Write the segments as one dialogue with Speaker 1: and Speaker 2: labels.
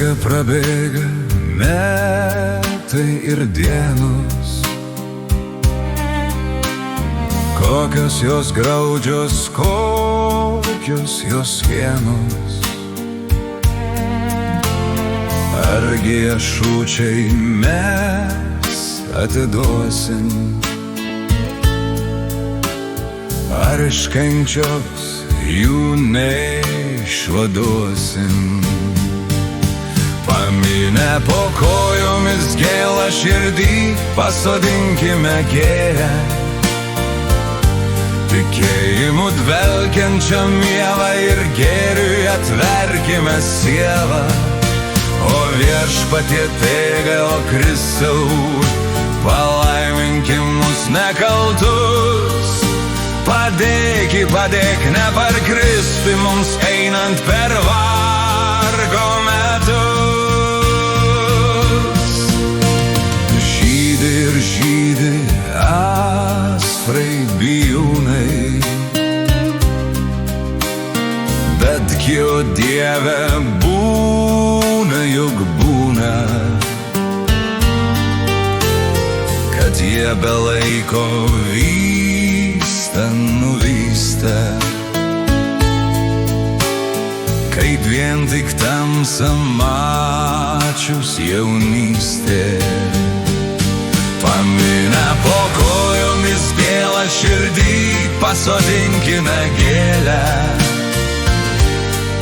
Speaker 1: Laiką prabėga metai ir dienos, kokios jos graudžios, kokios jos vienos. Argi ašučiai mes atiduosim, ar iš kančios jų neišvaduosim. Paminę po kojomis gėlą širdį, pasodinkime gėlę, tikėjimu dvelkiančią mielą ir gėriui atverkime sielą. O viešpatie tėve, o Kristau, palaiminkim mus nekaltus. Padėk neparkristi mums einant per vargo metus. Žydi ir žydi asfrai bijūnai, betgi, o Dieve, būna, juk būna, kad jie be laiko nuvysta, kaip vien tik tamsą mačius jaunystė. Paminę po kojomis gėlą širdį, pasodinkime gėlę,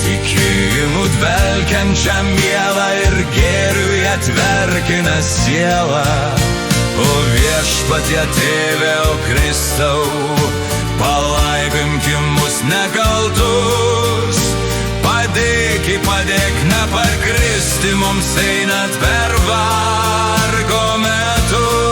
Speaker 1: tikėjimu dvelkiančią mielą ir gėriui atverkime sielą. O viešpatie tėve, o Kristau, palaiminkim mus nekaltus. Padėk neparkristi mums einant per vargo metus.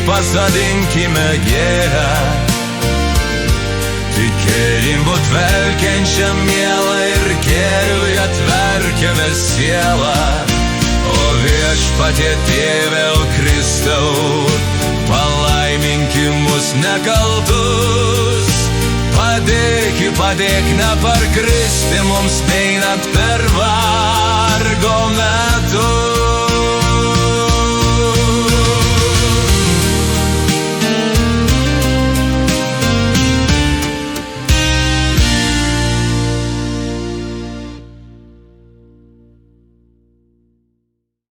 Speaker 1: Pasodinkime gėlę, tikėjimu dvelkiančią mielą ir gėriui atverkime sielą. O viešpatie tėve, o Kristau, palaiminkim mus nekaltus. Padėk neparkristi mums einant per vargo